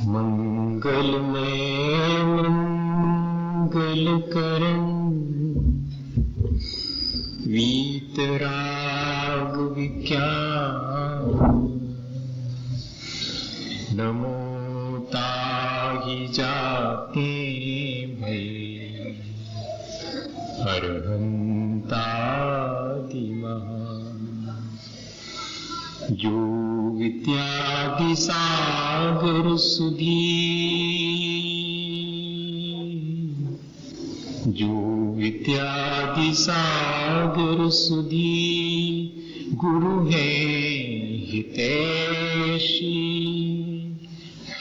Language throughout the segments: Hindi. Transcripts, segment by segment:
मंगलमय मंगलकरण वीतराग विज्ञान नमो ताहि जाते भय अरहंतादि महान जो विद्यादि सागर सुधी जो विद्यादि सागर सुधी गुरु है हितैषी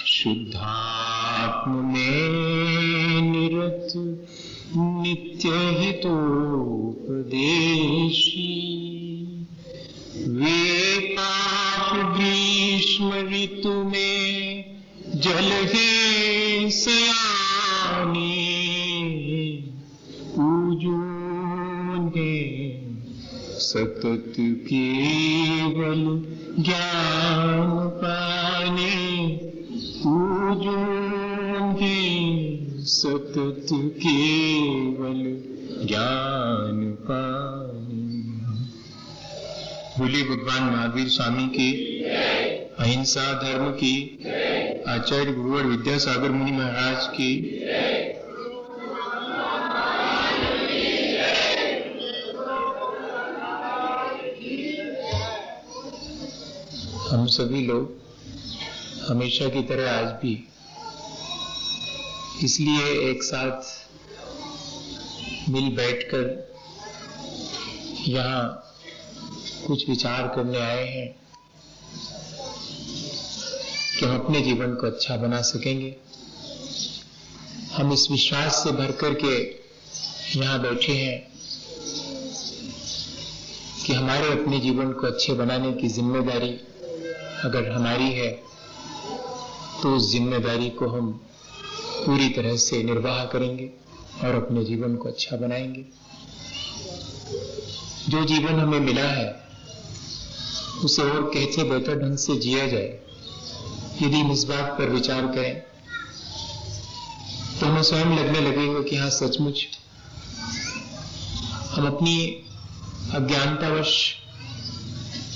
शुद्धात्म में निरत नित्य हितोपदेशी वे पाप ग्रीष्म ऋतु में जल है सयानी पूजोने सतत केवल ज्ञान पाने पूजोने सतत केवल ज्ञान पाने। बोलिए भगवान महावीर स्वामी की, अहिंसा धर्म की, आचार्य गुरुवर विद्यासागर मुनि महाराज की। हम सभी लोग हमेशा की तरह आज भी इसलिए एक साथ मिल बैठकर यहाँ कुछ विचार करने आए हैं कि हम अपने जीवन को अच्छा बना सकेंगे। हम इस विश्वास से भर करके यहाँ बैठे हैं कि हमारे अपने जीवन को अच्छे बनाने की जिम्मेदारी अगर हमारी है तो उस जिम्मेदारी को हम पूरी तरह से निर्वाह करेंगे और अपने जीवन को अच्छा बनाएंगे। जो जीवन हमें मिला है उसे और कैसे बेहतर ढंग से जिया जाए, यदि हम इस बात पर विचार करें तो हमें स्वयं लगने लगेगा कि हाँ, सचमुच हम अपनी अज्ञानतावश,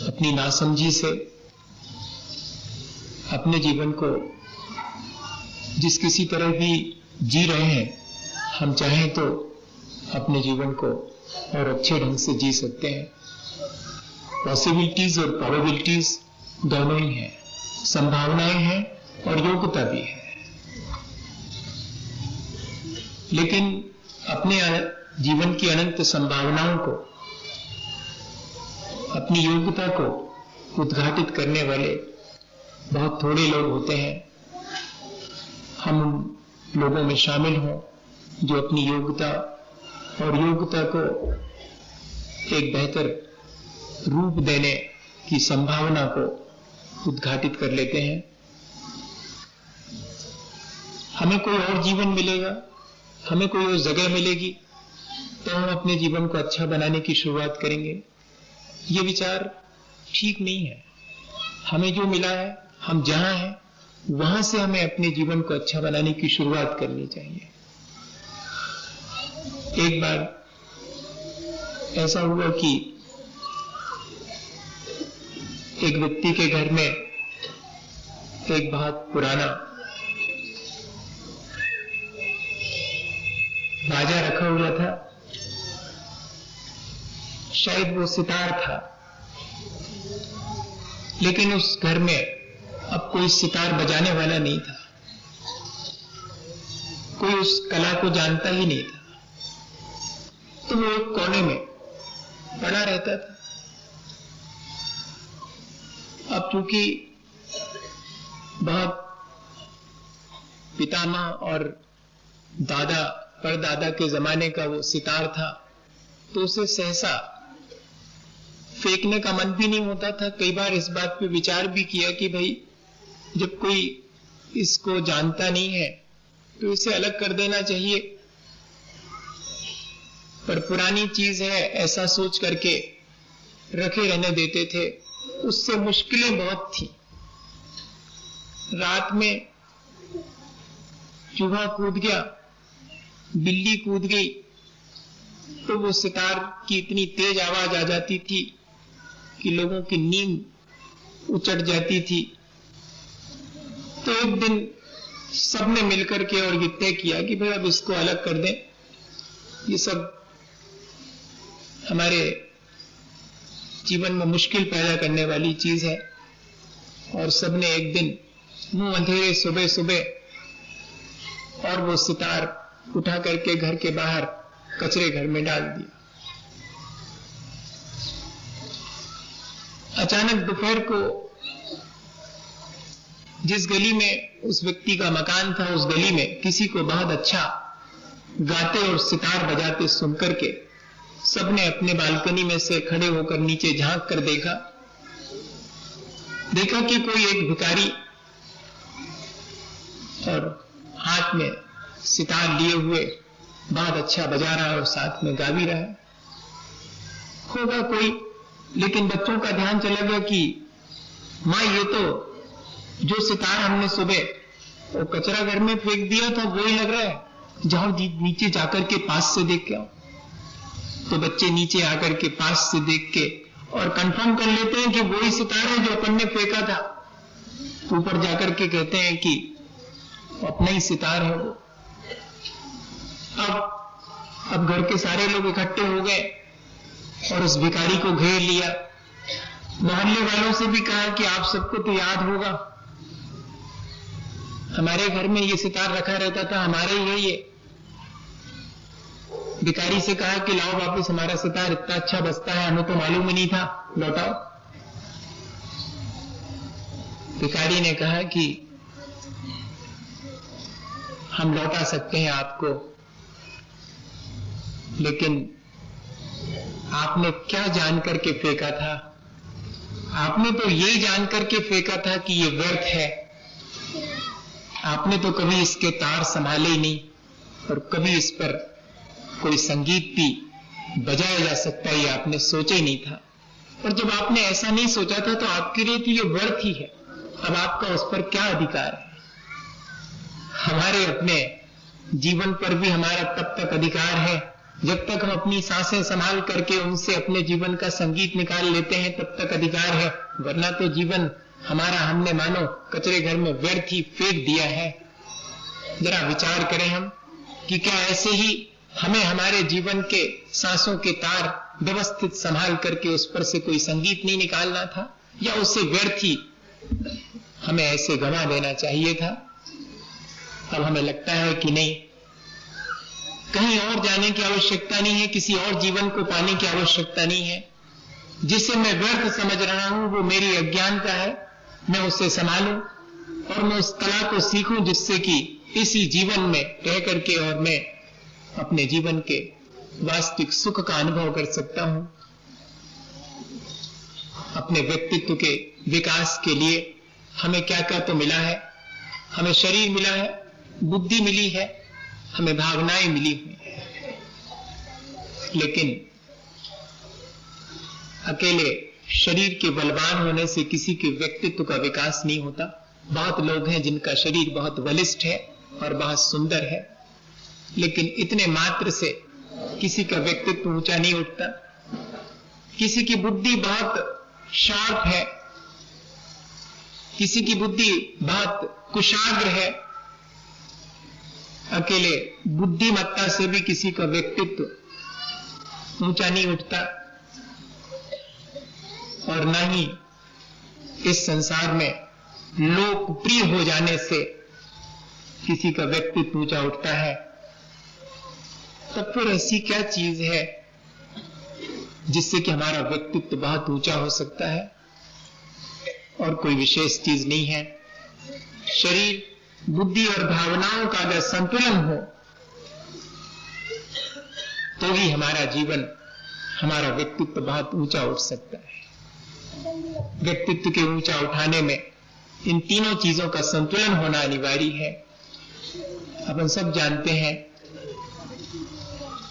अपनी नासमझी से अपने जीवन को जिस किसी तरह भी जी रहे हैं, हम चाहें तो अपने जीवन को और अच्छे ढंग से जी सकते हैं। पॉसिबिलिटीज और प्रोबेबिलिटीज दोनों ही हैं, संभावनाएं हैं और योग्यता भी है। लेकिन अपने जीवन की अनंत संभावनाओं को, अपनी योग्यता को उद्घाटित करने वाले बहुत थोड़े लोग होते हैं। हम उन लोगों में शामिल हों जो अपनी योग्यता और योग्यता को एक बेहतर रूप देने की संभावना को उद्घाटित कर लेते हैं। हमें कोई और जीवन मिलेगा, हमें कोई और जगह मिलेगी तो हम अपने जीवन को अच्छा बनाने की शुरुआत करेंगे। ये विचार ठीक नहीं है। हमें जो मिला है, हम जहां हैं वहां से हमें अपने जीवन को अच्छा बनाने की शुरुआत करनी चाहिए। एक बार ऐसा हुआ कि एक व्यक्ति के घर में एक बहुत पुराना बाजा रखा हुआ था। शायद वो सितार था, लेकिन उस घर में अब कोई सितार बजाने वाला नहीं था, कोई उस कला को जानता ही नहीं था। तो वो एक कोने में पड़ा रहता था। अब चूंकि बहुत पितामह और दादा परदादा के जमाने का वो सितार था, तो उसे सहसा फेंकने का मन भी नहीं होता था। कई बार इस बात पे विचार भी किया कि भाई जब कोई इसको जानता नहीं है तो इसे अलग कर देना चाहिए, पर पुरानी चीज है ऐसा सोच करके रखे रहने देते थे। उससे मुश्किलें बहुत थी। रात में चूहा कूद गया, बिल्ली कूद गई, तो वो सितार की इतनी तेज आवाज आ जाती थी कि लोगों की नींद उचट जाती थी। तो एक दिन सबने मिलकर के और ये तय किया कि भाई अब इसको अलग कर दें, ये सब हमारे जीवन में मुश्किल पैदा करने वाली चीज है। और सबने एक दिन मुंह अंधेरे सुबह सुबह और वो सितार उठा करके घर के बाहर कचरे घर में डाल दिया। अचानक दोपहर को जिस गली में उस व्यक्ति का मकान था, उस गली में किसी को बहुत अच्छा गाते और सितार बजाते सुनकर के सबने अपने बालकनी में से खड़े होकर नीचे झांक कर देखा कि कोई एक भिखारी और हाथ में सितार लिए हुए बहुत अच्छा बजा रहा है और साथ में गा भी रहा है। होगा कोई, लेकिन बच्चों का ध्यान चला गया कि माँ ये तो जो सितार हमने सुबह वो कचरा घर में फेंक दिया था वही लग रहा है, जाओ नीचे जाकर के पास से देख के आओ। तो बच्चे नीचे आकर के पास से देख के और कंफर्म कर लेते हैं कि वही सितार है जो अपन ने फेंका था। ऊपर जाकर के कहते हैं कि अपना ही सितार है वो। अब घर के सारे लोग इकट्ठे हो गए और उस भिखारी को घेर लिया। मोहल्ले वालों से भी कहा कि आप सबको तो याद होगा, हमारे घर में ये सितार रखा रहता था, हमारे ही है ये। भिखारी से कहा कि लाओ वापस हमारा सितार, इतना अच्छा बजता है, हमें तो मालूम ही नहीं था, लौटाओ। भिखारी ने कहा कि हम लौटा सकते हैं आपको, लेकिन आपने क्या जान करके फेंका था? आपने तो यही जान करके फेंका था कि ये व्यर्थ है। आपने तो कभी इसके तार संभाले ही नहीं और कभी इस पर कोई संगीत भी बजाया जा सकता है ये आपने सोचा ही नहीं था। और जब आपने ऐसा नहीं सोचा था तो आपके लिए तो ये व्यर्थ ही है। अब आपका उस पर क्या अधिकार है? हमारे अपने जीवन पर भी हमारा तब तक अधिकार है जब तक हम अपनी सांसें संभाल करके उनसे अपने जीवन का संगीत निकाल लेते हैं, तब तक अधिकार है। वरना तो जीवन हमारा हमने मानो कचरे घर में व्यर्थ ही फेंक दिया है। जरा विचार करें हम कि क्या ऐसे ही हमें हमारे जीवन के सांसों के तार व्यवस्थित संभाल करके उस पर से कोई संगीत नहीं निकालना था, या उससे व्यर्थ ही हमें ऐसे गंवा देना चाहिए था? अब हमें लगता है कि नहीं, कहीं और जाने की आवश्यकता नहीं है, किसी और जीवन को पाने की आवश्यकता नहीं है। जिसे मैं व्यर्थ समझ रहा हूं वो मेरी अज्ञानता है, मैं उसे संभालूं और मैं उस कला को सीखूं जिससे कि इसी जीवन में रह करके और मैं अपने जीवन के वास्तविक सुख का अनुभव कर सकता हूं। अपने व्यक्तित्व के विकास के लिए हमें क्या क्या तो मिला है। हमें शरीर मिला है, बुद्धि मिली है, हमें भावनाएं मिली हुई हैं, लेकिन अकेले शरीर के बलवान होने से किसी के व्यक्तित्व का विकास नहीं होता। बहुत लोग हैं जिनका शरीर बहुत बलिष्ठ है और बहुत सुंदर है, लेकिन इतने मात्र से किसी का व्यक्तित्व ऊंचा नहीं उठता। किसी की बुद्धि बहुत शार्प है, किसी की बुद्धि बहुत कुशाग्र है। अकेले बुद्धिमत्ता से भी किसी का व्यक्तित्व ऊंचा नहीं उठता, और न ही इस संसार में लोकप्रिय हो जाने से किसी का व्यक्तित्व ऊंचा उठता है। तब फिर ऐसी क्या चीज है जिससे कि हमारा व्यक्तित्व बहुत ऊंचा हो सकता है? और कोई विशेष चीज नहीं है। शरीर, बुद्धि और भावनाओं का अगर संतुलन हो तो ही हमारा जीवन, हमारा व्यक्तित्व बहुत ऊंचा उठ सकता है। व्यक्तित्व के ऊंचा उठाने में इन तीनों चीजों का संतुलन होना अनिवार्य है। अपन सब जानते हैं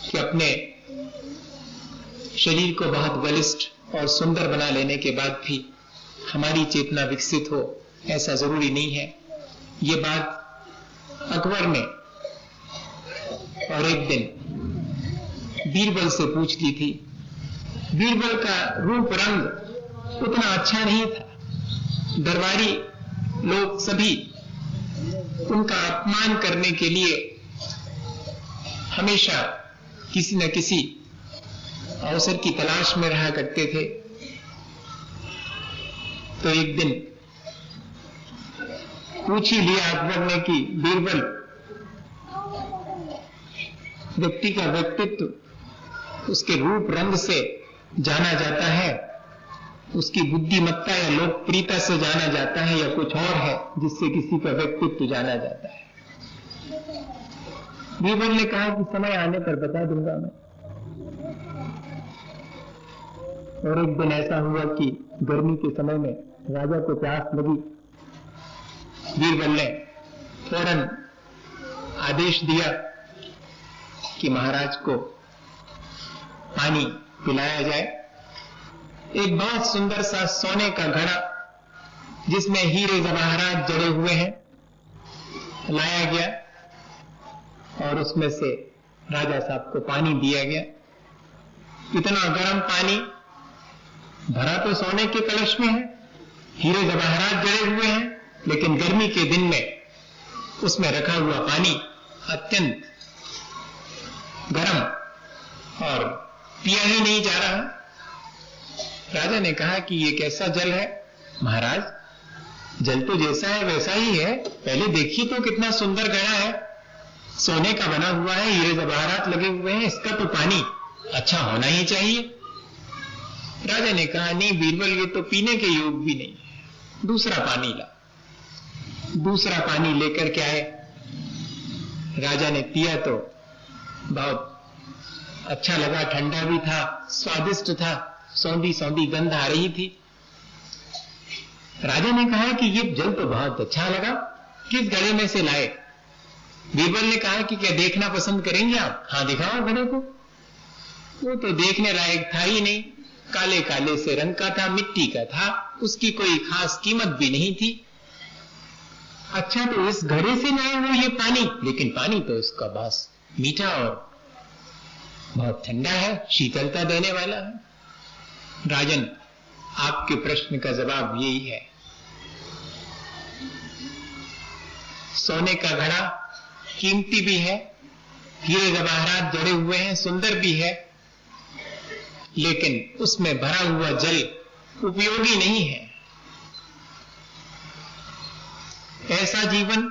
कि अपने शरीर को बहुत बलिष्ठ और सुंदर बना लेने के बाद भी हमारी चेतना विकसित हो, ऐसा जरूरी नहीं है। ये बात अकबर ने और एक दिन बीरबल से पूछ ली थी। बीरबल का रूप रंग उतना अच्छा नहीं था। दरबारी लोग सभी उनका अपमान करने के लिए हमेशा किसी न किसी अवसर की तलाश में रहा करते थे। तो एक दिन पूछ ही लिया अकबर ने कि बीरबल, व्यक्ति का व्यक्तित्व उसके रूप रंग से जाना जाता है, उसकी बुद्धिमत्ता या लोकप्रियता से जाना जाता है, या कुछ और है जिससे किसी का व्यक्तित्व जाना जाता है? बीरबल ने कहा कि समय आने पर बता दूंगा मैं। और एक दिन ऐसा हुआ कि गर्मी के समय में राजा को प्यास लगी। बीरबल ने फौरन आदेश दिया कि महाराज को पानी पिलाया जाए। एक बहुत सुंदर सा सोने का घड़ा जिसमें हीरे जवाहरात जड़े हुए हैं लाया गया और उसमें से राजा साहब को पानी दिया गया। इतना गर्म पानी, भरा तो सोने के कलश में है, हीरे जवाहरात जड़े हुए हैं, लेकिन गर्मी के दिन में उसमें रखा हुआ पानी अत्यंत गर्म और पिया ही नहीं जा रहा। राजा ने कहा कि ये कैसा जल है? महाराज, जल तो जैसा है वैसा ही है, पहले देखिए तो कितना सुंदर घड़ा है, सोने का बना हुआ है, हीरे जवाहरात लगे हुए हैं, इसका तो पानी अच्छा होना ही चाहिए। राजा ने कहा, नहीं बीरबल, ये तो पीने के योग भी नहीं है, दूसरा पानी ला। दूसरा पानी लेकर के आए। राजा ने पिया तो बहुत अच्छा लगा, ठंडा भी था, स्वादिष्ट था, सौंधी सौंधी गंध आ रही थी। राजा ने कहा कि ये जल तो बहुत अच्छा लगा, किस घड़े में से लाए? बीरबल ने कहा कि क्या देखना पसंद करेंगे आप? हाँ, दिखाओ घड़े को। वो तो देखने लायक था ही नहीं, काले काले से रंग का था, मिट्टी का था, उसकी कोई खास कीमत भी नहीं थी। अच्छा, तो इस घड़े से लाए हो ये पानी, लेकिन पानी तो इसका बहुत मीठा और बहुत ठंडा है, शीतलता देने वाला है। राजन, आपके प्रश्न का जवाब यही है। सोने का घड़ा कीमती भी है, हीरे जवाहरात जड़े हुए हैं, सुंदर भी है, लेकिन उसमें भरा हुआ जल उपयोगी नहीं है। ऐसा जीवन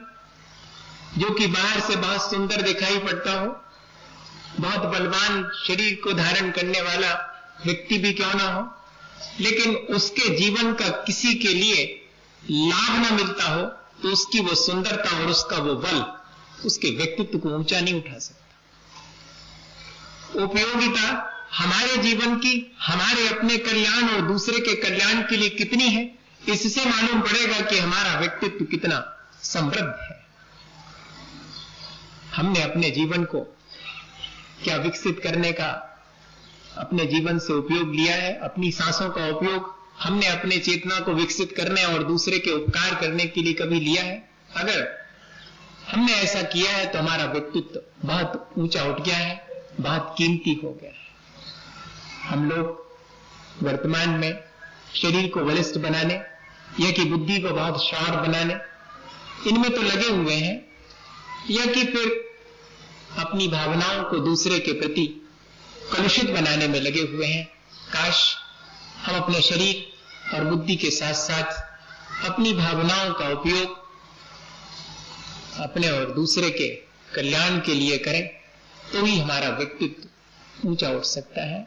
जो कि बाहर से बहुत सुंदर दिखाई पड़ता हो, बहुत बलवान शरीर को धारण करने वाला व्यक्ति भी क्यों ना हो, लेकिन उसके जीवन का किसी के लिए लाभ ना मिलता हो, तो उसकी वो सुंदरता और उसका वो बल उसके व्यक्तित्व को ऊंचा नहीं उठा सकता। उपयोगिता हमारे जीवन की, हमारे अपने कल्याण और दूसरे के कल्याण के लिए कितनी है, इससे मालूम पड़ेगा कि हमारा व्यक्तित्व कितना समृद्ध है। हमने अपने जीवन को क्या विकसित करने का अपने जीवन से उपयोग लिया है? अपनी सांसों का उपयोग हमने अपने चेतना को विकसित करने और दूसरे के उपकार करने के लिए कभी लिया है? अगर हमने ऐसा किया है तो हमारा व्यक्तित्व बहुत ऊंचा उठ गया है, बहुत कीमती हो गया है। हम लोग वर्तमान में शरीर को बलिष्ठ बनाने या कि बुद्धि को बहुत शार्प बनाने, इनमें तो लगे हुए हैं, या कि फिर अपनी भावनाओं को दूसरे के प्रति कलुषित बनाने में लगे हुए हैं। काश हम अपने शरीर और बुद्धि के साथ साथ अपनी भावनाओं का उपयोग अपने और दूसरे के कल्याण के लिए करें, तो ही हमारा व्यक्तित्व ऊंचा उठ सकता है।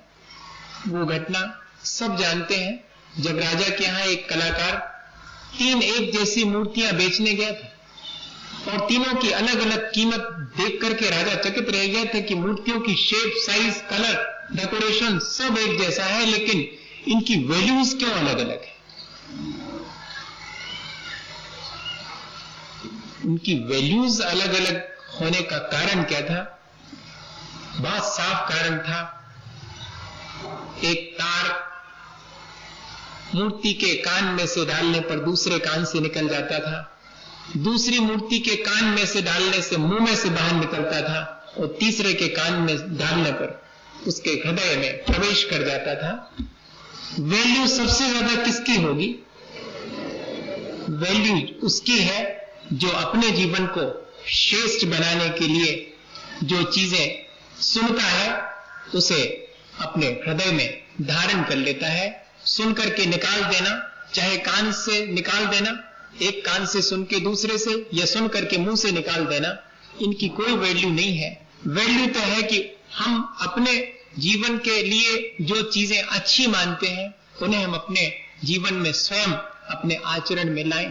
वो घटना सब जानते हैं, जब राजा के यहां एक कलाकार 3 एक जैसी मूर्तियां बेचने गया था और तीनों की अलग अलग कीमत देख करके राजा चकित रह गया था कि मूर्तियों की शेप, साइज, कलर, डेकोरेशन सब एक जैसा है, लेकिन इनकी वैल्यूज क्यों अलग अलग है? उनकी वैल्यूज अलग अलग होने का कारण क्या था? बहुत साफ कारण था। एक तार मूर्ति के कान में से डालने पर दूसरे कान से निकल जाता था, दूसरी मूर्ति के कान में से डालने से मुंह में से बाहर निकलता था और तीसरे के कान में डालने पर उसके हृदय में प्रवेश कर जाता था। वैल्यू सबसे ज्यादा किसकी होगी? वैल्यू उसकी है जो अपने जीवन को श्रेष्ठ बनाने के लिए जो चीजें सुनता है उसे अपने हृदय में धारण कर लेता है। सुन करके निकाल देना, चाहे कान से निकाल देना, एक कान से सुन के दूसरे से, या सुन करके मुंह से निकाल देना, इनकी कोई वैल्यू नहीं है। वैल्यू तो है कि हम अपने जीवन के लिए जो चीजें अच्छी मानते हैं उन्हें हम अपने जीवन में स्वयं अपने आचरण में लाएं।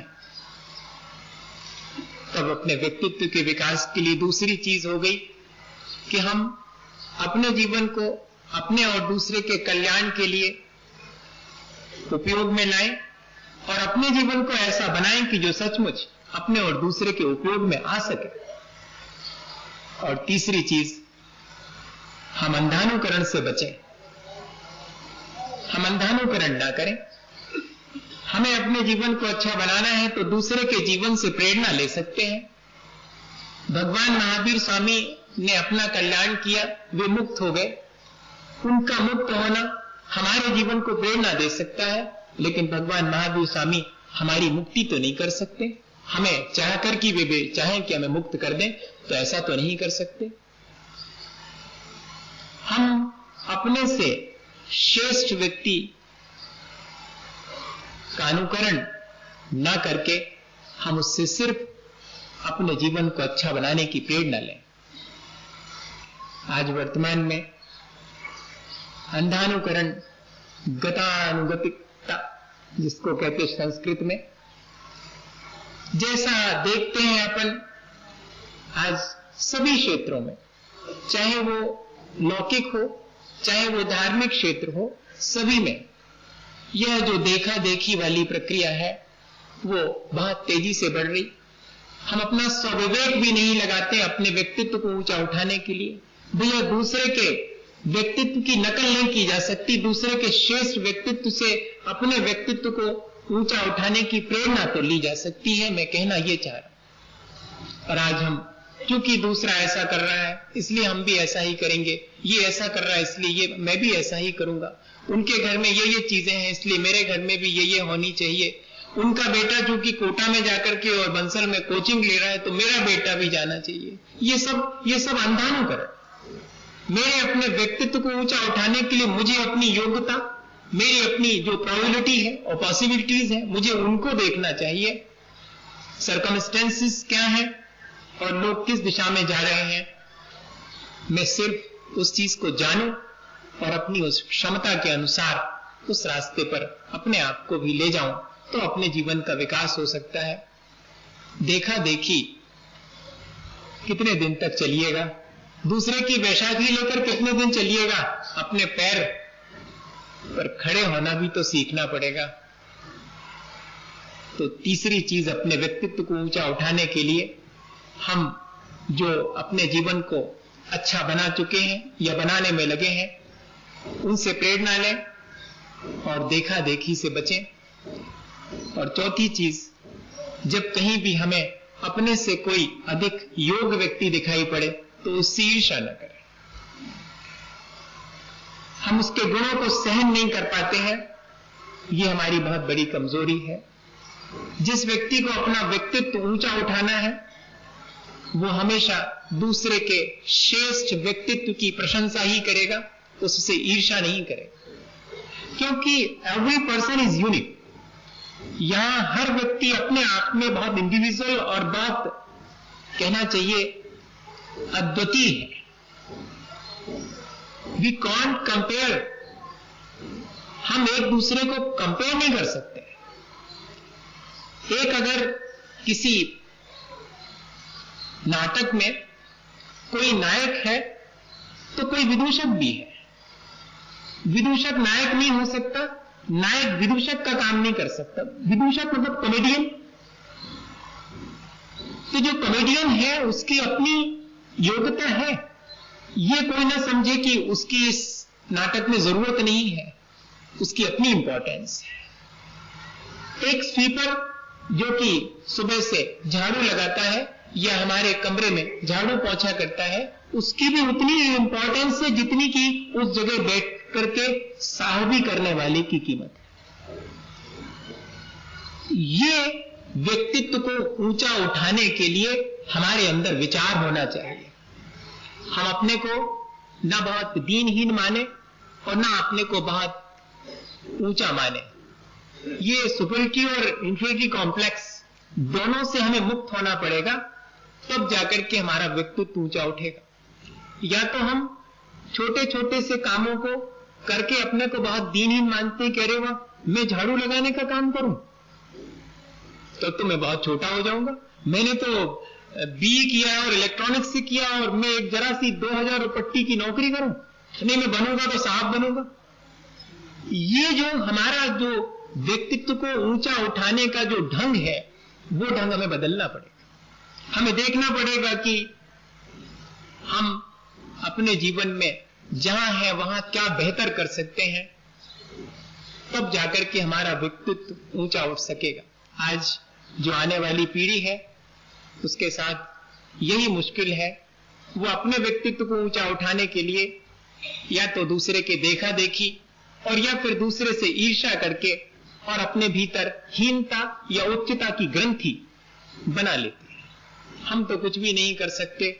तब अपने व्यक्तित्व के विकास के लिए दूसरी चीज हो गई कि हम अपने जीवन को अपने और दूसरे के कल्याण के लिए उपयोग में लाएं और अपने जीवन को ऐसा बनाएं कि जो सचमुच अपने और दूसरे के उपयोग में आ सके। और तीसरी चीज, हम अंधानुकरण से बचें। हम अंधानुकरण ना करें। हमें अपने जीवन को अच्छा बनाना है तो दूसरे के जीवन से प्रेरणा ले सकते हैं। भगवान महावीर स्वामी ने अपना कल्याण किया, वे मुक्त हो गए। उनका मुक्त होना हमारे जीवन को प्रेरणा दे सकता है, लेकिन भगवान महावीर स्वामी हमारी मुक्ति तो नहीं कर सकते। हमें चाहकर कि वे चाहें कि हमें मुक्त कर दें तो ऐसा तो नहीं कर सकते। हम अपने से श्रेष्ठ व्यक्ति का अनुकरण ना करके हम उससे सिर्फ अपने जीवन को अच्छा बनाने की प्रेरणा लें। आज वर्तमान में अंधानुकरण, गतानुगतिकता जिसको कहते हैं संस्कृत में, जैसा देखते हैं अपन आज सभी क्षेत्रों में, चाहे वो लौकिक हो चाहे वो धार्मिक क्षेत्र हो, सभी में यह जो देखा देखी वाली प्रक्रिया है वो बहुत तेजी से बढ़ रही। हम अपना स्वविवेक भी नहीं लगाते अपने व्यक्तित्व को ऊंचा उठाने के लिए। भैया दूसरे के व्यक्तित्व की नकल नहीं की जा सकती, दूसरे के श्रेष्ठ व्यक्तित्व से अपने व्यक्तित्व को ऊंचा उठाने की प्रेरणा तो ली जा सकती है, मैं कहना ये चाह रहा हूं। और आज हम क्योंकि दूसरा ऐसा कर रहा है इसलिए हम भी ऐसा ही करेंगे, ये ऐसा कर रहा है इसलिए ये मैं भी ऐसा ही करूंगा, उनके घर में ये चीजें हैं इसलिए मेरे घर में भी ये होनी चाहिए, उनका बेटा चूंकि कोटा में जाकर के और बंसल में कोचिंग ले रहा है तो मेरा बेटा भी जाना चाहिए। ये सब अंधानुकरण। मेरे अपने व्यक्तित्व को ऊंचा उठाने के लिए मुझे अपनी योग्यता, मेरी अपनी जो प्रोबेबिलिटी है और पॉसिबिलिटीज है, मुझे उनको देखना चाहिए। सर्कमस्टेंसेस क्या है और लोग किस दिशा में जा रहे हैं, मैं सिर्फ उस चीज को जानूं और अपनी उस क्षमता के अनुसार उस रास्ते पर अपने आप को भी ले जाऊं तो अपने जीवन का विकास हो सकता है। देखा देखी कितने दिन तक चलिएगा, दूसरे की वैशाखी लेकर कितने दिन चलिएगा, अपने पैर पर खड़े होना भी तो सीखना पड़ेगा। तो तीसरी चीज, अपने व्यक्तित्व को ऊंचा उठाने के लिए हम जो अपने जीवन को अच्छा बना चुके हैं या बनाने में लगे हैं उनसे प्रेरणा लें और देखा देखी से बचें। और चौथी चीज, जब कहीं भी हमें अपने से कोई अधिक योग्य व्यक्ति दिखाई पड़े तो उससे ईर्ष्या न करें। हम उसके गुणों को सहन नहीं कर पाते हैं, ये हमारी बहुत बड़ी कमजोरी है। जिस व्यक्ति को अपना व्यक्तित्व ऊंचा उठाना है वो हमेशा दूसरे के श्रेष्ठ व्यक्तित्व की प्रशंसा ही करेगा, उससे ईर्ष्या नहीं करेगा, क्योंकि एवरी पर्सन इज यूनिक। यहां हर व्यक्ति अपने आप में बहुत इंडिविजुअल और बहुत कहना चाहिए अद्वितीय है। वी कांट कंपेयर, हम एक दूसरे को कंपेयर नहीं कर सकते। एक अगर किसी नाटक में कोई नायक है तो कोई विदूषक भी है। विदूषक नायक नहीं हो सकता, नायक विदूषक का काम नहीं कर सकता। विदूषक मतलब कॉमेडियन। तो जो कॉमेडियन है उसकी अपनी योग्यता है, ये कोई ना समझे कि उसकी इस नाटक में जरूरत नहीं है, उसकी अपनी इंपॉर्टेंस है। एक स्वीपर जो कि सुबह से झाड़ू लगाता है या हमारे कमरे में झाड़ू पोंछा करता है, उसकी भी उतनी इंपॉर्टेंस है जितनी की उस जगह बैठ करके साहबी करने वाले की कीमत है। ये व्यक्तित्व को ऊंचा उठाने के लिए हमारे अंदर विचार होना चाहिए। हम अपने को ना बहुत दीनहीन माने और ना अपने को बहुत ऊंचा माने। ये सुपरिटी और इंफीरियरिटी कॉम्प्लेक्स दोनों से हमें मुक्त होना पड़ेगा, तब जाकर के हमारा व्यक्तित्व ऊंचा उठेगा। या तो हम छोटे छोटे से कामों को करके अपने को बहुत दीनहीन मानते हैं, कह रहे वाह मैं झाड़ू लगाने का काम करूं तो मैं बहुत छोटा हो जाऊंगा, मैंने तो बीए किया और इलेक्ट्रॉनिक्स से किया और मैं एक जरा सी 2000 पट्टी की नौकरी करूं, नहीं मैं बनूंगा तो साहब बनूंगा। ये जो हमारा जो व्यक्तित्व को ऊंचा उठाने का जो ढंग है, वो ढंग हमें बदलना पड़ेगा। हमें देखना पड़ेगा कि हम अपने जीवन में जहां है वहां क्या बेहतर कर सकते हैं, तब जाकर के हमारा व्यक्तित्व ऊंचा उठ सकेगा। आज जो आने वाली पीढ़ी है उसके साथ यही मुश्किल है, वो अपने व्यक्तित्व को ऊंचा उठाने के लिए या तो दूसरे के देखा देखी और या फिर दूसरे से ईर्ष्या करके और अपने भीतर हीनता या उच्चता की ग्रंथि बना लेते हैं। हम तो कुछ भी नहीं कर सकते,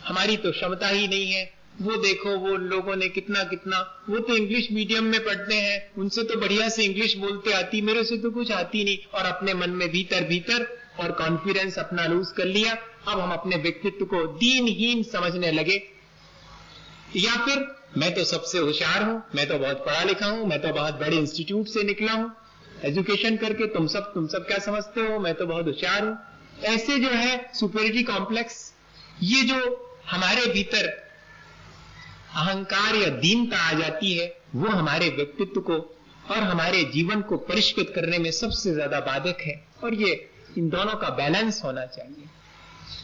हमारी तो क्षमता ही नहीं है, वो देखो वो लोगों ने कितना कितना, वो तो इंग्लिश मीडियम में पढ़ते हैं, उनसे तो बढ़िया से इंग्लिश बोलते आती, मेरे से तो कुछ आती नहीं, और अपने मन में भीतर भीतर और कॉन्फिडेंस अपना लूज कर लिया। अब हम अपने व्यक्तित्व को दीनहीन समझने लगे, या फिर मैं तो सबसे होशियार हूं, मैं तो बहुत पढ़ा लिखा हूं, मैं तो बहुत बड़े इंस्टीट्यूट से निकला हूं, एजुकेशन करके तुम सब क्या समझते हो, मैं तो बहुत होशियार हूं। ऐसे जो है सुपीरियरिटी कॉम्प्लेक्स, ये जो हमारे भीतर अहंकार या दीनता आ जाती है, वो हमारे व्यक्तित्व को और हमारे जीवन को परिष्कृत करने में सबसे ज्यादा बाधक है। और ये इन दोनों का बैलेंस होना चाहिए।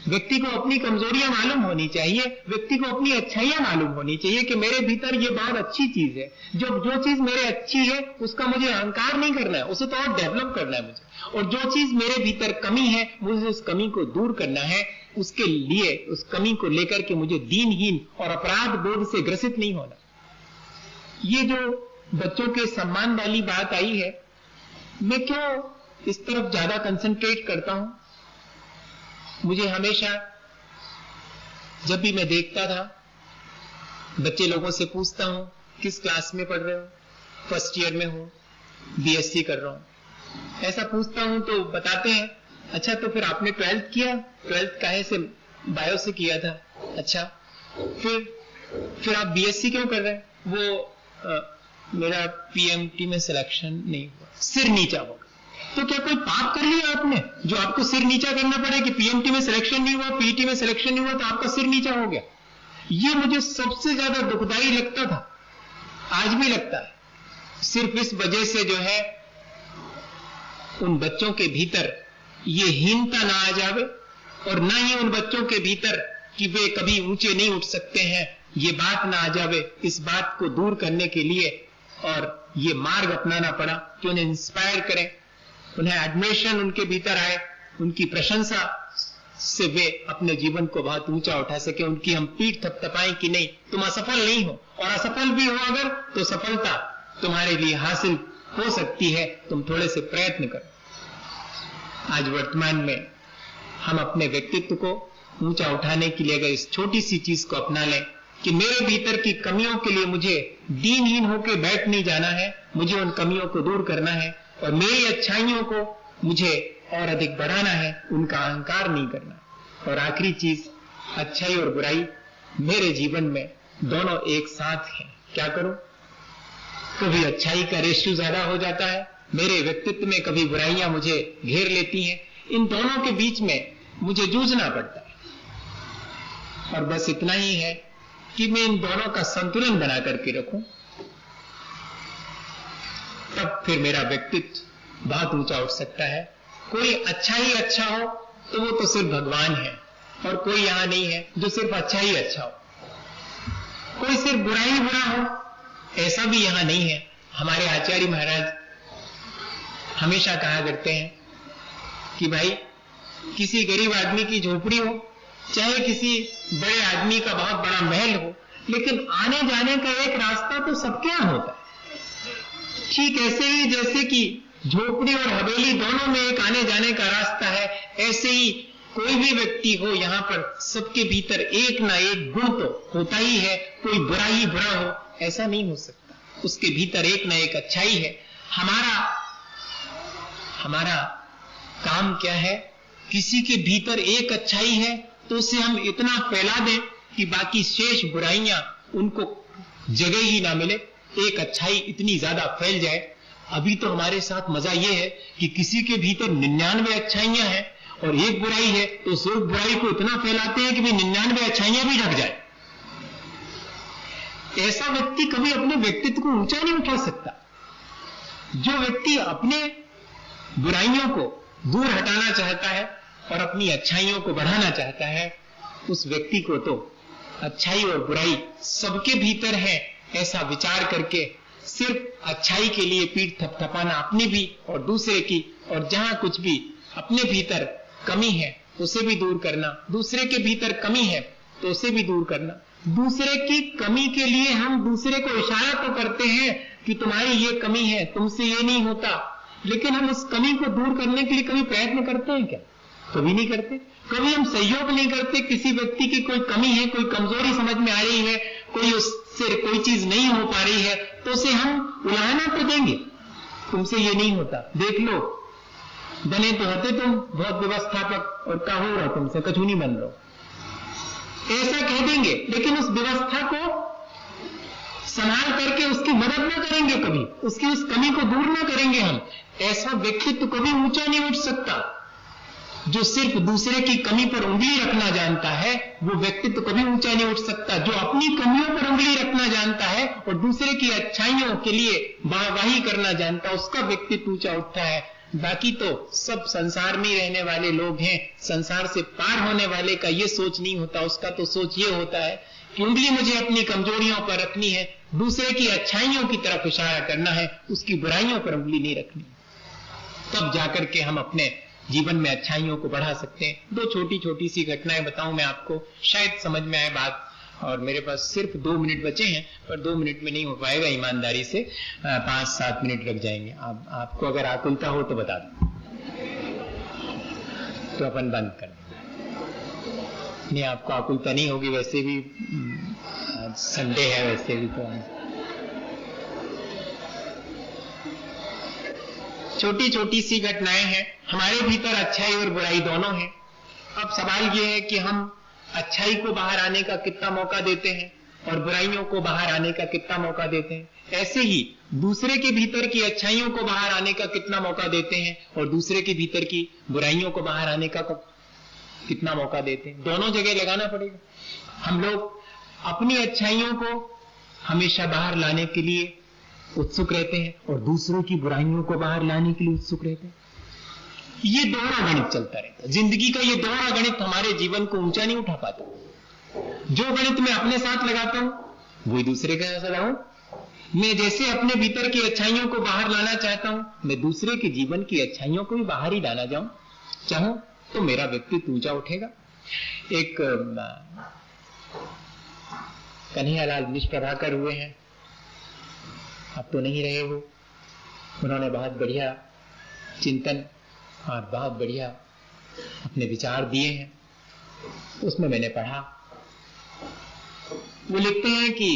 व्यक्ति को अपनी कमजोरियां मालूम होनी चाहिए, व्यक्ति को अपनी अच्छाइयां मालूम होनी चाहिए कि मेरे भीतर ये बहुत अच्छी चीज है, जो चीज मेरे अच्छी है उसका मुझे अहंकार नहीं करना है, उसे तो और डेवलप करना है मुझे, और जो चीज मेरे भीतर कमी है मुझे उस कमी को दूर करना है। उसके लिए उस कमी को लेकर के मुझे दीनहीन और अपराध बोध से ग्रसित नहीं होना। ये जो बच्चों के सम्मान वाली बात आई है, मैं क्यों इस तरफ ज्यादा कंसंट्रेट करता हूं? मुझे हमेशा जब भी मैं देखता था, बच्चे लोगों से पूछता हूं किस क्लास में पढ़ रहे हो, फर्स्ट ईयर में हूं, बीएससी कर रहा हूं, ऐसा पूछता हूं तो बताते हैं अच्छा तो फिर आपने 12th किया, 12th काहे से, बायो से किया था, अच्छा फिर आप बीएससी क्यों कर रहे हैं? वो मेरा पीएमटी में सिलेक्शन नहीं हुआ, सिर नीचा होगा। तो क्या कोई पाप कर लिया आपने जो आपको सिर नीचा करना पड़े कि पीएमटी में सिलेक्शन नहीं हुआ, पीटी में सिलेक्शन नहीं हुआ तो आपका सिर नीचा हो गया? ये मुझे सबसे ज्यादा दुखदाई लगता था, आज भी लगता है। सिर्फ इस वजह से जो है उन बच्चों के भीतर ये हीनता ना आ जावे, और ना ही उन बच्चों के भीतर कि वे कभी ऊंचे नहीं उठ सकते हैं, ये बात ना आ जावे। इस बात को दूर करने के लिए और ये मार्ग अपनाना पड़ा कि उन्हें इंस्पायर करें, उन्हें एडमिरेशन उनके भीतर आए, उनकी प्रशंसा से वे अपने जीवन को बहुत ऊंचा उठा सके, उनकी हम पीठ थपथपाएं कि नहीं तुम असफल नहीं हो, और असफल भी हो अगर तो सफलता तुम्हारे लिए हासिल हो सकती है, तुम थोड़े से प्रयत्न करो। आज वर्तमान में हम अपने व्यक्तित्व को ऊंचा उठाने के लिए अगर इस छोटी सी चीज को अपना लें कि मेरे भीतर की कमियों के लिए मुझे दीनहीन होकर बैठ नहीं जाना है, मुझे उन कमियों को दूर करना है, और मेरी अच्छाइयों को मुझे और अधिक बढ़ाना है, उनका अहंकार नहीं करना। और आखिरी चीज, अच्छाई और बुराई मेरे जीवन में दोनों एक साथ हैं, क्या करूं? कभी अच्छाई का रेशियो ज्यादा हो जाता है मेरे व्यक्तित्व में, कभी बुराइयां मुझे घेर लेती हैं, इन दोनों के बीच में मुझे जूझना पड़ता है। और बस इतना ही है कि मैं इन दोनों का संतुलन बना करके रखूं, तब फिर मेरा व्यक्तित्व बहुत ऊंचा उठ सकता है। कोई अच्छा ही अच्छा हो तो वो तो सिर्फ भगवान है, और कोई यहां नहीं है जो सिर्फ अच्छा ही अच्छा हो। कोई सिर्फ बुरा ही बुरा हो ऐसा भी यहां नहीं है। हमारे आचार्य महाराज हमेशा कहा करते हैं कि भाई किसी गरीब आदमी की झोपड़ी हो, चाहे किसी बड़े आदमी का बहुत बड़ा महल हो, लेकिन आने जाने का एक रास्ता तो सबके यहां होता है। ठीक ऐसे ही जैसे कि झोपड़ी और हवेली दोनों में एक आने जाने का रास्ता है, ऐसे ही कोई भी व्यक्ति हो यहां पर सबके भीतर एक ना एक गुण तो होता ही है। कोई बुरा ही बुरा हो ऐसा नहीं हो सकता, उसके भीतर एक ना एक अच्छाई है। हमारा काम क्या है? किसी के भीतर एक अच्छाई है तो उसे हम इतना फैला दें कि बाकी शेष बुराइयां उनको जगह ही ना मिले, एक अच्छाई इतनी ज्यादा फैल जाए। अभी तो हमारे साथ मजा यह है कि किसी के भीतर 99 अच्छाइयां हैं और एक बुराई है, तो सिर्फ बुराई को इतना फैलाते हैं कि भी 99 अच्छाइयां भी ढक जाए। ऐसा व्यक्ति कभी अपने व्यक्तित्व को ऊंचा नहीं उठा सकता। जो व्यक्ति अपने बुराइयों को दूर हटाना चाहता है और अपनी अच्छाइयों को बढ़ाना चाहता है, उस व्यक्ति को तो अच्छाई और बुराई सबके भीतर है, ऐसा विचार करके सिर्फ अच्छाई के लिए पीठ थपथपाना अपनी भी और दूसरे की, और जहां कुछ भी अपने भीतर कमी है उसे भी दूर करना, दूसरे के भीतर कमी है तो उसे भी दूर करना। दूसरे की कमी के लिए हम दूसरे को इशारा तो करते हैं कि तुम्हारी ये कमी है, तुमसे ये नहीं होता, लेकिन हम उस कमी को दूर करने के लिए कभी प्रयत्न करते हैं क्या? कभी नहीं करते। कभी हम सहयोग नहीं करते। किसी व्यक्ति की कोई कमी है, कोई कमजोरी समझ में आ रही है, कोई उससे कोई चीज नहीं हो पा रही है, तो उसे हम उलाहना तो देंगे, तुमसे ये नहीं होता, देख लो, बने तो होते तुम बहुत व्यवस्थापक और का हो रहा, तुमसे कछु नहीं बन रहा, ऐसा कह देंगे। लेकिन उस व्यवस्था को संभाल करके उसकी मदद ना करेंगे, कभी उसकी उस कमी को दूर ना करेंगे हम। ऐसा व्यक्तित्व कभी ऊंचा नहीं उठ सकता। जो सिर्फ दूसरे की कमी पर उंगली रखना जानता है वो व्यक्तित्व कभी ऊंचा नहीं उठ सकता। जो अपनी कमियों पर उंगली रखना जानता है और दूसरे की अच्छाइयों के लिए वाहवाही करना जानता है, उसका व्यक्तित्व ऊंचा उठता है। बाकी तो सब संसार में ही रहने वाले लोग हैं, संसार से पार होने वाले का ये सोच नहीं होता। उसका तो सोच ये होता है कि उंगली मुझे अपनी कमजोरियों पर रखनी है, दूसरे की अच्छाइयों की तरफ इशारा करना है, उसकी बुराइयों पर उंगली नहीं रखनी। तब जाकर के हम अपने जीवन में अच्छाइयों को बढ़ा सकते हैं। दो छोटी छोटी सी घटनाएं बताऊं मैं आपको, शायद समझ में आए बात। और मेरे पास सिर्फ 2 मिनट बचे हैं, पर 2 मिनट में नहीं हो पाएगा, ईमानदारी से 5-7 मिनट लग जाएंगे। आपको अगर आकुलता हो तो बता दो, तो अपन बंद कर देंगे। नहीं, आपको आकुलता नहीं होगी, वैसे भी संडे है, वैसे भी तो छोटी छोटी सी घटनाएं हैं। हमारे भीतर अच्छाई और बुराई दोनों हैं। अब सवाल यह है कि हम अच्छाई को बाहर आने का कितना मौका देते हैं और बुराइयों को बाहर आने का कितना मौका देते हैं। ऐसे ही दूसरे के भीतर की अच्छाइयों को बाहर आने का कितना मौका देते हैं और दूसरे के भीतर की बुराइयों को बाहर आने का कितना मौका देते हैं। दोनों जगह लगाना पड़ेगा। हम लोग अपनी अच्छाइयों को हमेशा बाहर लाने के लिए उत्सुक रहते हैं और दूसरों की बुराइयों को बाहर लाने के लिए उत्सुक रहते हैं। ये दोहरा गणित चलता रहता है। जिंदगी का ये दोहरा गणित हमारे जीवन को ऊंचा नहीं उठा पाता। जो गणित मैं अपने साथ लगाता हूं वही दूसरे के साथ लगाऊं। मैं जैसे अपने भीतर की अच्छाइयों को बाहर लाना चाहता हूं, मैं दूसरे के जीवन की अच्छाइयों को भी बाहर ही लाना चाहूं तो मेरा व्यक्तित्व ऊंचा उठेगा। एक कन्हैयालाल निष्प्रभाकर हुए हैं, अब तो नहीं रहे वो। उन्होंने बहुत बढ़िया चिंतन और बहुत बढ़िया अपने विचार दिए हैं, उसमें मैंने पढ़ा। वो लिखते हैं कि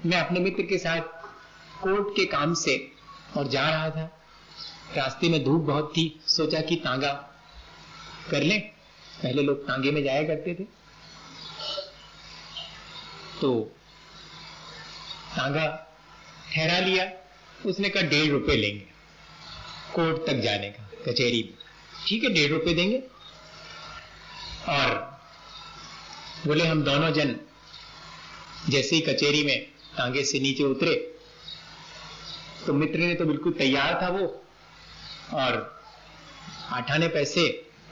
मैं अपने मित्र के साथ कोर्ट के काम से और जा रहा था। रास्ते में धूप बहुत थी, सोचा कि तांगा कर लें। पहले लोग तांगे में जाया करते थे, तो तांगा ठहरा लिया। उसने कहा 1.5 रुपए लेंगे कोर्ट तक जाने का, कचहरी में। ठीक है, 1.5 रुपए देंगे। और बोले हम दोनों जन जैसे ही कचहरी में तांगे से नीचे उतरे तो मित्र ने तो बिल्कुल तैयार था वो, और 8 आने पैसे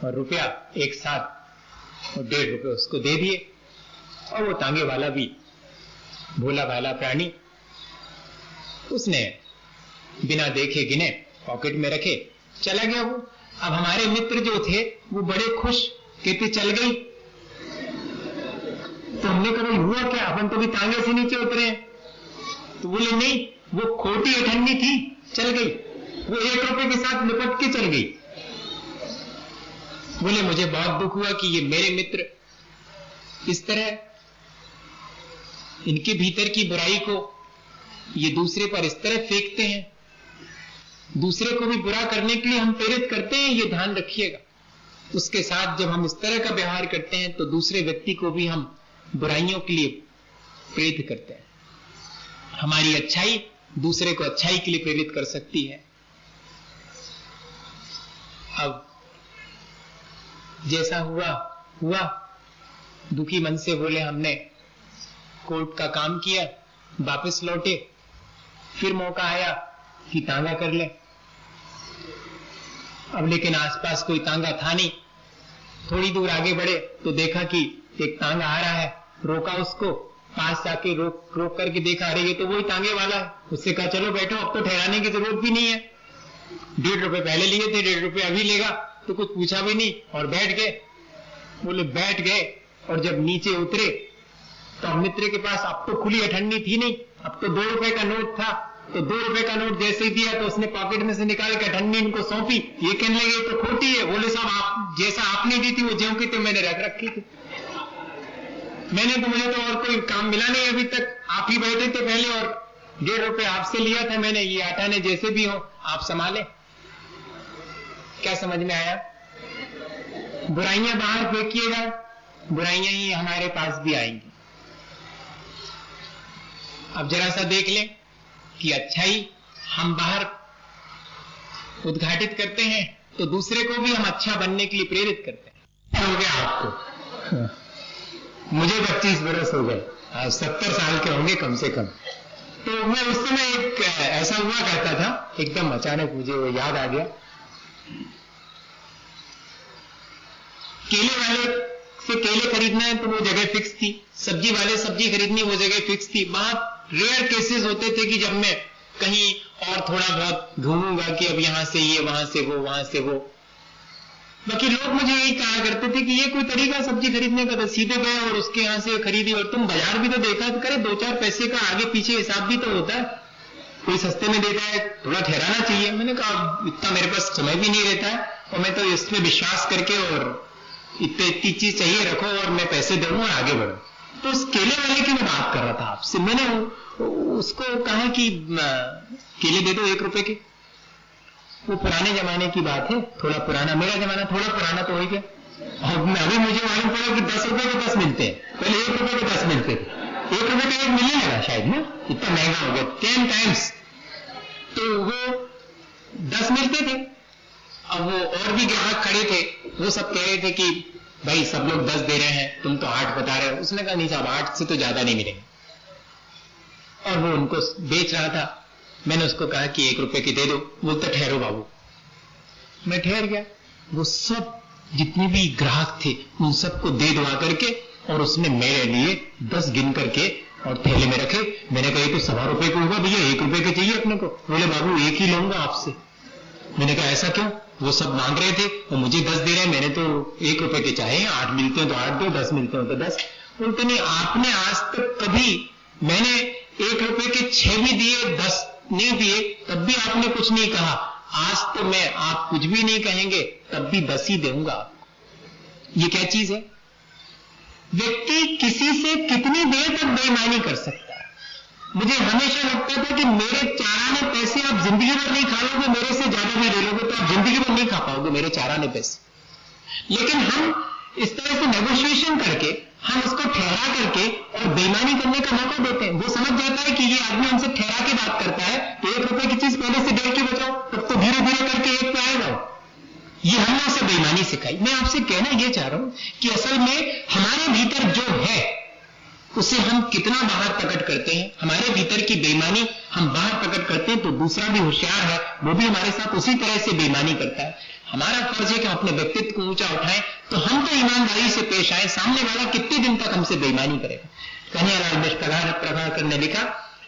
और रुपया एक साथ और 1.5 रुपए उसको दे दिए। और वो तांगे वाला भी भोला भाला प्राणी, उसने बिना देखे गिने पॉकेट में रखे चला गया। वो अब हमारे मित्र जो थे वो बड़े खुश, कहते चल गई। तो हमने कहा हुआ क्या, अपन तो भी तांगे से नीचे उतरे हैं। तो बोले नहीं, वो खोटी अठन्नी थी, चल गई, वो 1 रुपए के साथ निपट के चल गई। बोले मुझे बहुत दुख हुआ कि ये मेरे मित्र इस तरह इनके भीतर की बुराई को ये दूसरे पर इस तरह फेंकते हैं। दूसरे को भी बुरा करने के लिए हम प्रेरित करते हैं, ये ध्यान रखिएगा। उसके साथ जब हम इस तरह का व्यवहार करते हैं तो दूसरे व्यक्ति को भी हम बुराइयों के लिए प्रेरित करते हैं। हमारी अच्छाई दूसरे को अच्छाई के लिए प्रेरित कर सकती है। अब जैसा हुआ, दुखी मन से बोले हमने कोर्ट का काम किया, वापस लौटे, फिर मौका आया कि तांगा कर ले। अब लेकिन आसपास कोई तांगा था नहीं। थोड़ी दूर आगे बढ़े तो देखा कि एक तांगा आ रहा है, रोका उसको, पास जाके रोक करके देखा, अरे ये तो वही तांगे वाला है। उससे कहा चलो बैठो, अब तो ठहराने की जरूरत भी नहीं है, 1.5 रुपए पहले लिए थे, 1.5 रुपए अभी लेगा। तो कुछ पूछा भी नहीं और बैठ गए। बोले बैठ गए और जब नीचे उतरे तो मित्र के पास अब तो खुली अठन्नी थी नहीं, अब तो 2 रुपए का नोट था। तो 2 रुपए का नोट जैसे ही दिया तो उसने पॉकेट में से निकाल के अठन्नी इनको सौंपी। ये कहने लगे तो खोटी है। बोले साहब आप जैसा आपने दी थी वो ज्यों की तो मैंने रख रखी थी, मुझे तो और कोई काम मिला नहीं अभी तक, आप ही बैठे थे पहले और 1.5 रुपए आपसे लिया था मैंने, ये आटा ने जैसे भी हो आप संभाले। क्या समझ में आया? बुराइयां बाहर फेंकिएगा, बुराइयां ही हमारे पास भी आएंगी। अब जरा सा देख लें कि अच्छाई हम बाहर उद्घाटित करते हैं तो दूसरे को भी हम अच्छा बनने के लिए प्रेरित करते हैं। हो गया आपको, मुझे 25 बरस हो गए, 70 साल के होंगे कम से कम। तो मैं उस समय एक ऐसा हुआ करता था, एकदम अचानक मुझे वो याद आ गया। केले वाले से केले खरीदना है तो वो जगह फिक्स थी, सब्जी वाले सब्जी खरीदनी वो जगह फिक्स थी। बहुत रेयर केसेस होते थे कि जब मैं कहीं और थोड़ा बहुत घूमूंगा कि अब यहां से ये, वहां से वो, वहां से वो। बाकी लोग मुझे यही कहा करते थे कि ये कोई तरीका सब्जी खरीदने का, तो सीधे गए और उसके यहां से खरीदी। और तुम बाजार भी तो देखा करे, 2-4 पैसे का आगे पीछे हिसाब भी तो होता है, कोई सस्ते में देता है, थोड़ा ठहराना चाहिए। मैंने कहा इतना मेरे पास समय भी नहीं रहता है और मैं तो इसमें विश्वास करके और इतनी चीज चाहिए रखो और मैं पैसे दूं और आगे बढ़ो। तो उस केले वाले की मैं बात कर रहा था आपसे। मैंने उसको कहा कि केले दे दो 1 रुपए के। वो पुराने जमाने की बात है, थोड़ा पुराना, मेरा जमाना थोड़ा पुराना तो हो गया। और अभी मुझे मालूम पड़ा कि 10 रुपए के 10 मिलते हैं, पहले 1 रुपए के 10 मिलते थे। 1 रुपए का 1 मिलने लगा शायद ना, इतना महंगा हो गया 10 टाइम्स। तो वो 10 मिलते थे। अब वो और भी ग्राहक खड़े थे, वो सब कह रहे थे कि भाई सब लोग 10 दे रहे हैं, तुम तो 8 बता रहे हो। उसने कहा नहीं साहब 8 से तो ज्यादा नहीं मिलेंगे। और वो उनको बेच रहा था। मैंने उसको कहा कि 1 रुपए के दे दो। बोलता ठहरो बाबू। मैं ठहर गया। वो सब जितने भी ग्राहक थे उन सबको दे दवा करके और उसने मेरे लिए 10 गिन करके और थैले में रखे। मैंने कहा तो 1.25 रुपए को होगा भैया, 1 रुपए के चाहिए अपने को। बोले बाबू 1 ही लूंगा आपसे। मैंने कहा ऐसा क्यों? वो सब मांग रहे थे और मुझे 10 दे रहे हैं, मैंने तो 1 रुपए के चाहे, 8 मिलते हैं तो 8 दो, 10 मिलते हैं तो 10। बोलते नहीं, आपने आज तक कभी, मैंने 1 रुपए के 6 भी दिए, 10 नहीं दिए, तब भी आपने कुछ नहीं कहा। आज तो मैं, आप कुछ भी नहीं कहेंगे तब भी 10 ही दूंगा। ये क्या चीज है? व्यक्ति किसी से कितनी देर तक बेईमानी कर सकता है? मुझे हमेशा लगता था कि मेरे 4 आने पैसे आप जिंदगी भर नहीं खा लोगे, मेरे से ज्यादा भी ले लोगे तो आप जिंदगी भर नहीं खा पाओगे मेरे 4 आने पैसे। लेकिन हम इस तरह से नेगोशिएशन करके, हम उसको ठहरा करके और बेईमानी करने का मौका देते हैं। वो समझ जाता है कि ये आदमी हमसे ठहरा के बात करता है, तो 1 रुपए की चीज पहले से 1.5 की बचाओ, तब तो धीरे धीरे करके 1 पे आएगा। ये हमने उसे बेईमानी सिखाई। मैं आपसे कहना ये चाह रहा हूं कि असल में हमारे भीतर जो है उसे हम कितना बाहर प्रकट करते हैं। हमारे भीतर की बेईमानी हम बाहर प्रकट करते हैं तो दूसरा भी होशियार है, वो भी हमारे साथ उसी तरह से बेईमानी करता है। हमारा फर्ज है कि हम अपने व्यक्तित्व को ऊंचा उठाएं, तो हम तो ईमानदारी से पेश आए। सामने वाला कितने दिन तक हमसे बेईमानी करेगा? कन्हैयालाल मिश्र प्रभाकर ने लिखा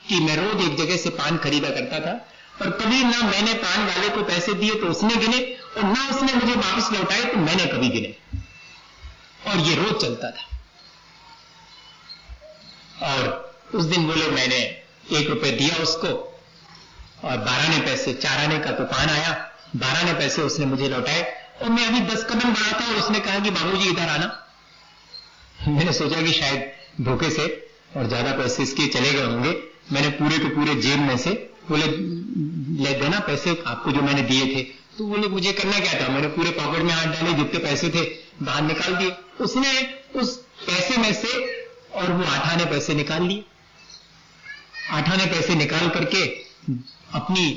कि मैं रोज एक जगह से पान खरीदा करता था और कभी ना मैंने पान वाले को पैसे दिए तो उसने गिने, और ना उसने मुझे वापस लौटाए तो मैंने कभी गिने, और ये रोज चलता था। और उस दिन बोले मैंने 1 रुपए दिया उसको, और 12 आने पैसे, 4 आने का तो पान आया, 12 आने पैसे उसने मुझे लौटाए। और मैं अभी 10 कदम बढ़ा था और उसने कहा कि बाबूजी इधर आना। मैंने सोचा कि शायद धोखे से और ज्यादा पैसे इसके चले गए होंगे। मैंने पूरे के पूरे जेब में से बोले ले देना पैसे आपको जो मैंने दिए थे। तो बोले मुझे करना क्या था, मैंने पूरे पॉकेट में हाथ डाले, जितने पैसे थे बाहर निकाल दिए। उसने उस पैसे में से और वो 8 आने पैसे निकाल लिए। 8 आने पैसे निकाल करके अपनी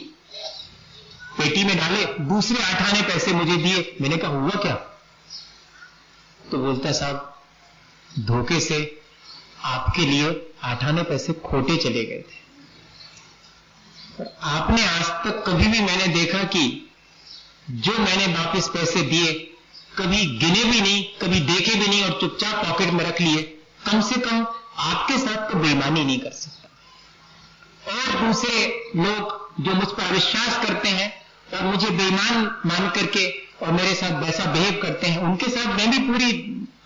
पेटी में डाले, दूसरे 8 आने पैसे मुझे दिए। मैंने कहा हुआ क्या? तो बोलता साहब धोखे से आपके लिए 8 आने पैसे खोटे चले गए थे। आपने आज तक कभी भी मैंने देखा कि जो मैंने वापस पैसे दिए कभी गिने भी नहीं, कभी देखे भी नहीं और चुपचाप पॉकेट में रख लिए। कम से कम आपके साथ तो बेईमानी नहीं कर सकता। और दूसरे लोग जो मुझ पर विश्वास करते हैं और मुझे बेईमान मान करके और मेरे साथ वैसा बिहेव करते हैं, उनके साथ मैं भी पूरी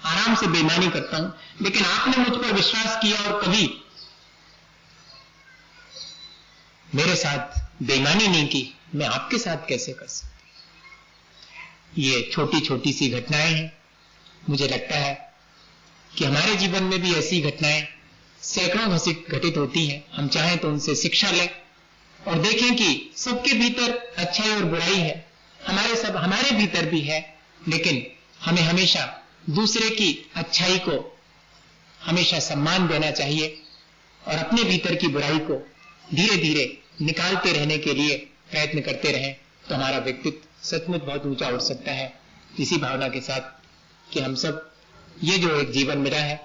आराम से बेईमानी करता हूं। लेकिन आपने मुझ पर विश्वास किया और कभी मेरे साथ बेईमानी नहीं की, मैं आपके साथ कैसे कर सकता? ये छोटी छोटी सी घटनाएं हैं। मुझे लगता है कि हमारे जीवन में भी ऐसी घटनाएं सैकड़ों घटित होती हैं। हम चाहें तो उनसे शिक्षा लें और देखें कि सबके भीतर अच्छाई और बुराई है, हमारे भीतर भी है। लेकिन हमें हमेशा दूसरे की अच्छाई को हमेशा सम्मान देना चाहिए और अपने भीतर की बुराई को धीरे धीरे निकालते रहने के लिए प्रयत्न करते रहें, तो हमारा व्यक्तित्व सचमुच बहुत ऊंचा उठ सकता है। इसी भावना के साथ कि हम सब ये जो एक जीवन मिला है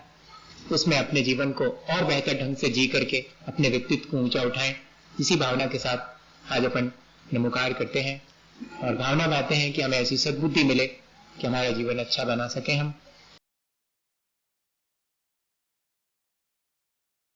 उसमें अपने जीवन को और बेहतर ढंग से जी करके अपने व्यक्तित्व को ऊंचा उठाएं, इसी भावना के साथ आज अपन नमोकार करते हैं और भावना बातें हैं कि हमें ऐसी सद्बुद्धि मिले कि हमारा जीवन अच्छा बना सके हम।